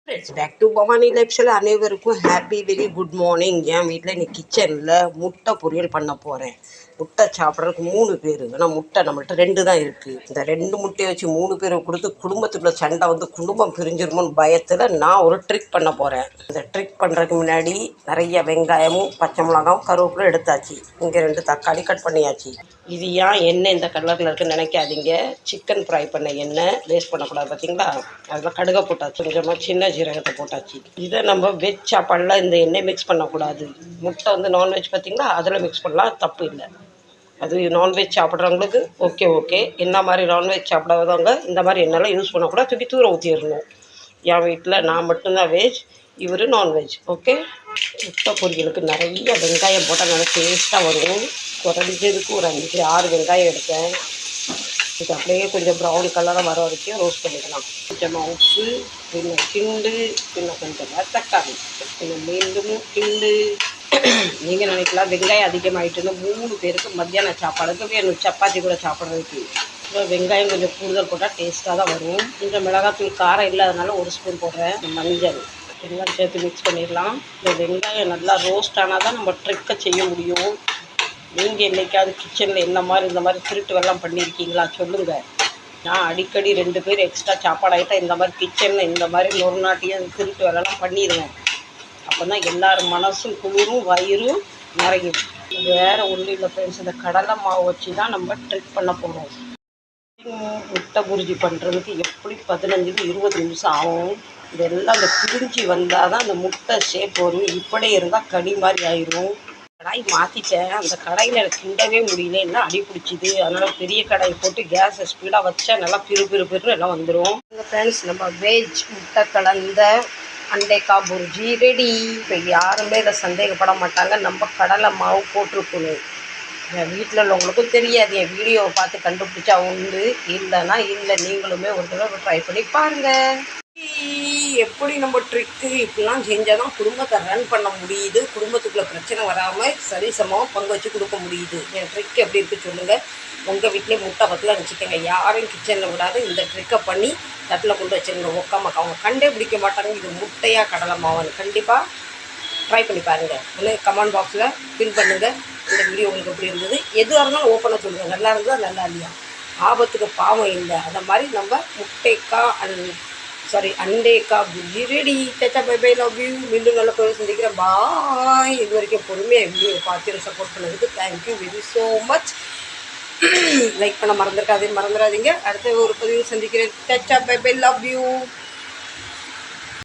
Friends back to Bhavani lifestyle. அனைவருக்கும் happy very good morning. என் வீட்டில் இன்னைக்கு கிச்சனில் முட்டை பொரியல் பண்ண போகிறேன். முட்டை சாப்பிட்றதுக்கு 3 பேர், ஆனால் முட்டை நம்மள்ட்ட 2 தான் இருக்குது. இந்த 2 முட்டையை வச்சு 3 பேரை கொடுத்து குடும்பத்துக்குள்ள சண்டை வந்து குடும்பம் பிரிஞ்சிருமோன்னு பயத்தில் நான் ஒரு ட்ரிக் பண்ண போகிறேன். இந்த ட்ரிக் பண்ணுறதுக்கு முன்னாடி நிறைய வெங்காயமும் பச்சை மிளகாவும் கருவேப்பிலும் எடுத்தாச்சு. இங்கே 2 தக்காளி கட் பண்ணியாச்சு. இது ஏன் எண்ணெய் இந்த கலரில் இருக்குன்னு நினைக்காதீங்க. சிக்கன் ஃப்ரை பண்ண எண்ணெய் வேஸ்ட் பண்ணக்கூடாது. பார்த்தீங்களா, அதில் கடுகை போட்டாச்சு, கொஞ்சமாக சின்ன ஜீரகத்தை போட்டாச்சு. இதை நம்ம வெஜ் சாப்பாடில் இந்த எண்ணெய் மிக்ஸ் பண்ணக்கூடாது. முட்டை வந்து நான்வெஜ் பார்த்தீங்களா, அதில் மிக்ஸ் பண்ணலாம், தப்பு இல்லை. அது நான்வெஜ் சாப்பிட்றவங்களுக்கு ஓகே. என்ன மாதிரி நான்வெஜ் சாப்பிடாதவங்க இந்த மாதிரி எண்ணெய்லாம் யூஸ் பண்ணக்கூடாது, தூக்கி தூர ஊற்றிடணும். என் வீட்டில் நான் மட்டும்தான் வெஜ், இவர் நான்வெஜ். ஓகே. முட்டை பொரியலுக்கு நிறைய வெங்காயம் போட்டால் நல்லா டேஸ்ட்டாக வரும். குறைஞ்சதுக்கு ஒரு 5-6 வெங்காயம் எடுத்தேன். இது அப்படியே கொஞ்சம் ப்ரௌன் கலராக வர வரைக்கும் ரோஸ்ட் பண்ணிக்கலாம். கொஞ்சமாக உப்பு, பின்ன கிண்டு, பின்ன கொஞ்சமாக தக்காளி, பின்ன மீண்டும் கிண்டு. நீங்கள் நினைக்கலாம் வெங்காயம் அதிகமாகிட்டுன்னு. 3 பேருக்கு மத்தியான சாப்பாடுக்கு வேணும், சப்பாத்தி கூட சாப்பிட்றதுக்கு. வெங்காயம் கொஞ்சம் கூடுதல் போட்டால் டேஸ்ட்டாக தான் வரும். கொஞ்சம் மிளகாத்தூள் காரம் இல்லாதனால 1 ஸ்பூன் போடுறேன். மஞ்சள் எல்லாம் சேர்த்து மிக்ஸ் பண்ணிடலாம். இந்த வெங்காயம் நல்லா ரோஸ்ட் ஆனால் தான் நம்ம ட்ரிக்கை செய்ய முடியும். நீங்கள் என்றைக்காவது கிச்சனில் இந்த மாதிரி திருட்டு வெள்ளம் பண்ணியிருக்கீங்களா சொல்லுங்கள். நான் அடிக்கடி 2 பேர் எக்ஸ்ட்ரா சாப்பாடு ஆகிட்டா இந்த மாதிரி கிச்சனில் இந்த மாதிரி ஒரு நாட்டையும் திருட்டு வெள்ளம் பண்ணிடுவேன். அப்போ தான் எல்லோரும் மனசும் குளிரும் வயிறும் நிறையும். வேறு ஒன்றும் இல்லை ஃப்ரெண்ட்ஸ், இந்த கடலை மாவு வச்சு தான் நம்ம ட்ரிக் பண்ண போகிறோம். முட்டை புரிஜி பண்ணுறதுக்கு எப்படி 15-20 நிமிஷம் ஆகும். இதெல்லாம் அந்த பிரிஞ்சு வந்தால் தான் அந்த முட்டை ஷேப் வரும். இப்படியே இருந்தால் கடி மாதிரி ஆயிடும். கடாய் மாற்றிட்டேன். அந்த கடாயில் எனக்கு கிண்டவே முடியல, என்ன அடி பிடிச்சிது. அதனால் பெரிய கடாயை போட்டு கேஸை ஸ்பீடாக வச்சா நல்லா பிறு எல்லாம் வந்துடும். ஃப்ரெண்ட்ஸ், நம்ம வெஜ் முட்டை கலந்த அண்டைக்கா புர்ஜி ரெடி. இப்போ யாருமே இதை சந்தேகப்பட மாட்டாங்க. நம்ம கடலை மாவு போட்டிருக்கணும். என் வீட்டில் உள்ளவங்களுக்கும் தெரியாது. என் வீடியோவை பார்த்து கண்டுபிடிச்சா உண்டு, இல்லைன்னா இல்லை. நீங்களுமே ஒரு தடவை ட்ரை பண்ணி பாருங்கள். எப்படி நம்ம ட்ரிக்கு இப்படிலாம் செஞ்சால் தான் குடும்பத்தை ரன் பண்ண முடியுது. குடும்பத்துக்குள்ளே பிரச்சனை வராமல் சரிசமமாக பங்கு வச்சு கொடுக்க முடியுது. என் ட்ரிக் எப்படி இருக்குது சொல்லுங்கள். உங்கள் வீட்டிலே முட்டை பத்தில் வச்சுக்கோங்க. யாரையும் கிச்சனில் விடாது. இந்த ட்ரிக்கை பண்ணி தட்டில் கொண்டு வச்சுருங்க. ஒக்காமக்கா அவங்க கண்டே பிடிக்க மாட்டாங்க இது முட்டையாக கடலை மாவுன்னு. கண்டிப்பாக ட்ரை பண்ணி பாருங்கள். ஒன்று கமெண்ட் பாக்ஸில் பின் பண்ணுங்கள். இந்த வீடியோ உங்களுக்கு எப்படி இருந்தது, எதுவாக இருந்தாலும் ஓப்பனாக சொல்லுங்கள். நல்லா இருந்தால் நல்லா இல்லையா, ஆபத்துக்கு பாவம் இல்லை. அந்த மாதிரி நம்ம அண்டேக்கா புர்ஜி ரெடி. சச்சா பை பை, லவ் யூ. மீண்டும் நல்ல கோயில் சந்திக்கிறேன். பாய். இது வரைக்கும் பொறுமையாக வீடியோ பார்த்து சப்போர்ட் பண்ணதுக்கு thank you very so much. Like பண்ண மறந்துடாதீங்க. அடுத்த ஒரு பதிவு சந்திக்கிறேன். சச்சா பை பை, லவ் யூ.